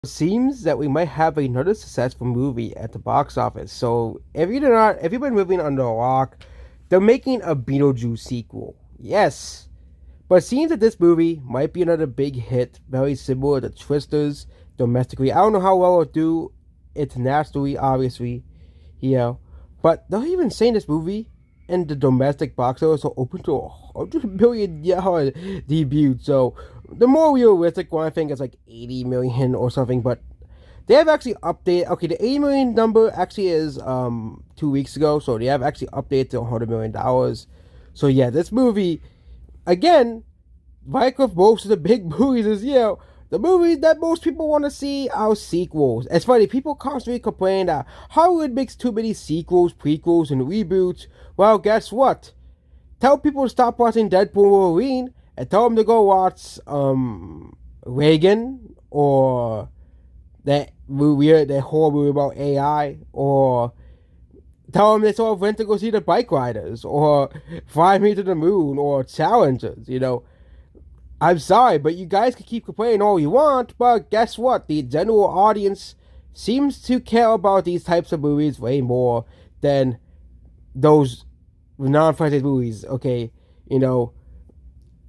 Seems that we might have another successful movie at the box office. So if you've been moving under a rock, they're making a Beetlejuice sequel. Yes, but it seems that this movie might be another big hit, very similar to Twisters domestically. I don't know how well it'll do internationally, obviously, yeah. But they're even saying this movie in the domestic box office will open to $100 million debut. So the more realistic one, I think, is like 80 million or something. But they have actually updated. Okay, the 80 million number actually is 2 weeks ago. So they have actually updated to $100 million. So yeah, this movie again, like with most of the big movies this year, the movies that most people want to see are sequels. It's funny, people constantly complain that Hollywood makes too many sequels, prequels, and reboots. Well, guess what? Tell people to stop watching Deadpool and Wolverine and tell them to go watch Reagan or that horror movie about AI, or tell them they saw went to go see the Bike Riders or Fly Me to the Moon or Challengers. I'm sorry, but you guys can keep complaining all you want, but guess what? The general audience seems to care about these types of movies way more than those non-franchise movies, okay? You know,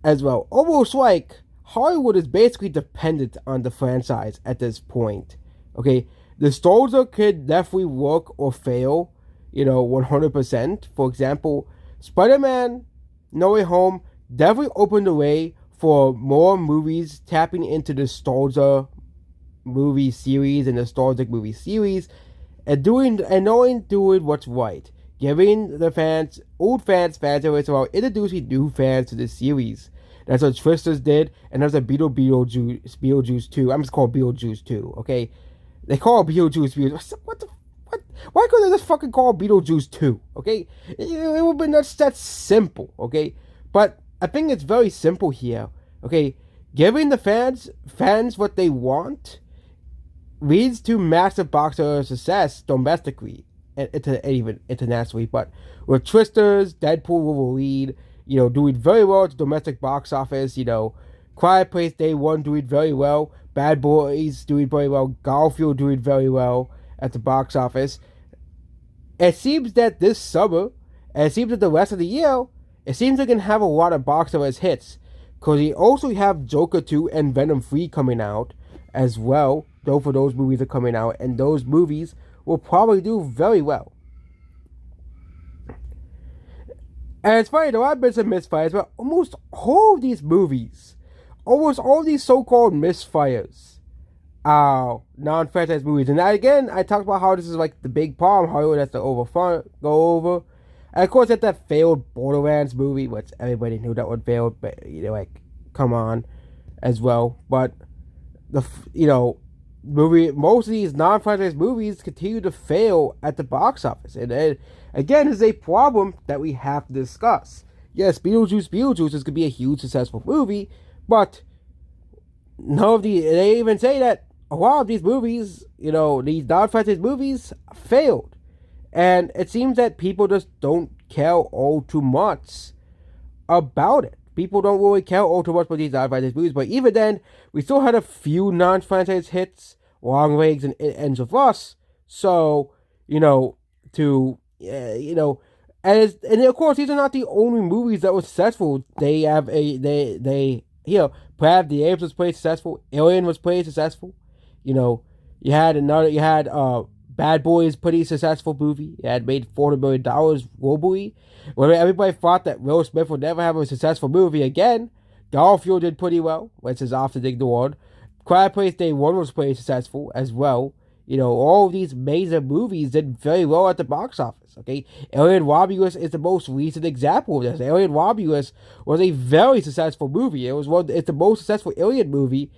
as well. Almost like Hollywood is basically dependent on the franchise at this point, okay? The Nostalgia could definitely work or fail, 100%. For example, Spider-Man No Way Home definitely opened the way for more movies tapping into the nostalgia movie series and nostalgic movie series and doing what's right. Giving the fans, old fans service while introducing new fans to the series. That's what Twisters did, and there's a Beetlejuice 2. I'm just called Beetlejuice 2, okay? They call it Beetlejuice. What the what? Why couldn't they just fucking call it Beetlejuice 2? Okay? It would be not that simple, okay? But I think it's very simple here. Okay? Giving the fans what they want leads to massive box office success domestically and even internationally. But with Twisters, Deadpool, Wolverine, doing very well at the domestic box office, Quiet Place Day One doing very well, Bad Boys doing very well, Garfield doing very well at the box office. It seems that this summer, and it seems that the rest of the year, it seems they can have a lot of box office hits. Because we also have Joker 2 and Venom 3 coming out as well. Both of those movies are coming out, and those movies will probably do very well. And it's funny, there have been some misfires, but almost all of these movies, almost all these so-called misfires, are non-franchise movies. And again, I talked about how this is like the big problem Hollywood has to go over. And of course, at that failed Borderlands movie, which everybody knew that would fail, but come on, as well. But most of these non-franchise movies continue to fail at the box office, and again, is a problem that we have to discuss. Yes, Beetlejuice is gonna be a huge successful movie, but they even say that a lot of these movies, these non-franchise movies failed. And it seems that people just don't care all too much about it. People don't really care all too much about these non-franchise movies. But even then, we still had a few non-franchise hits, Long Legs and It Ends With Us. So, and of course, these are not the only movies that were successful. They have Planet of the Apes was pretty successful. Alien was pretty successful. You had Bad Boys, pretty successful movie. It had made $400 million globally. When everybody thought that Will Smith would never have a successful movie again, Garfield did pretty well, which is often ignored. Quiet Place Day 1 was pretty successful as well. All of these major movies did very well at the box office, okay? Alien Romulus is the most recent example of this. Alien Romulus was a very successful movie. It's the most successful Alien movie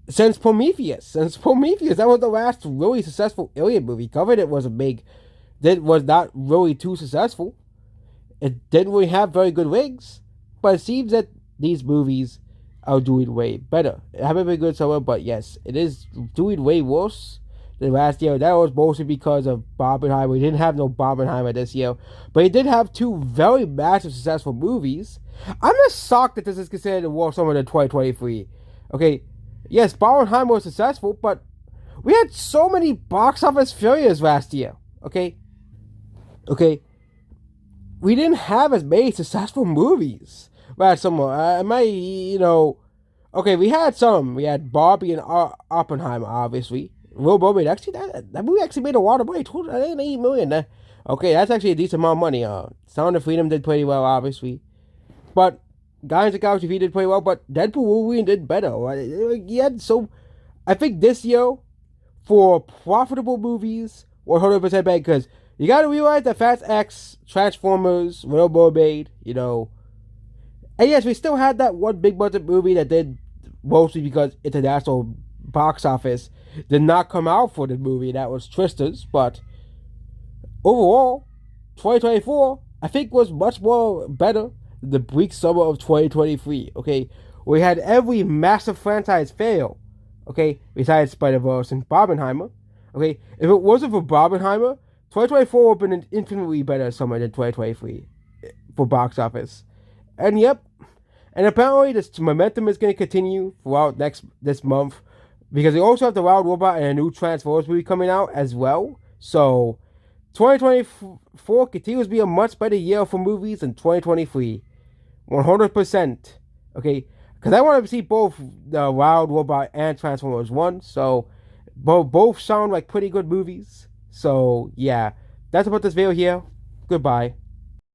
since Prometheus. That was the last really successful Alien movie. Covenant was was not really too successful. It didn't really have very good wings, but it seems that these movies are doing way better. It haven't been good somewhere, but yes, it is doing way worse than last year. That was mostly because of Barbenheimer. We didn't have no Barbenheimer this year, but it did have two very massive successful movies. I'm just shocked that this is considered the worst summer in 2023. Okay, Yes, Barbenheimer was successful, but we had so many box office failures last year. Okay, okay, we didn't have as many successful movies. Last summer, okay, we had some. We had Barbie and Oppenheimer, obviously. Will Bobby actually that movie actually made a lot of money, $280 million. Okay, that's actually a decent amount of money. Sound of Freedom did pretty well, obviously, but Guardians of the Galaxy 3 did pretty well. But Deadpool Wolverine did better. Right? He had so. I think this year for profitable movies, 100% bad because you got to realize that Fast X, Transformers, Will Mermaid, and yes, we still had that one big budget movie that did mostly because international box office did not come out for the movie. That was Twisters, but overall, 2024 I think was much more better than the bleak summer of 2023. Okay, we had every massive franchise fail. Okay, besides Spider Verse and Barbenheimer. Okay, if it wasn't for Barbenheimer, 2024 would have been an infinitely better summer than 2023 for box office. And yep, and apparently this momentum is going to continue throughout this month because we also have the Wild Robot and a new Transformers movie coming out as well. So 2024 continues to be a much better year for movies than 2023. 100%. Okay, because I want to see both the Wild Robot and Transformers 1. So both sound like pretty good movies. So yeah, that's about this video here. Goodbye.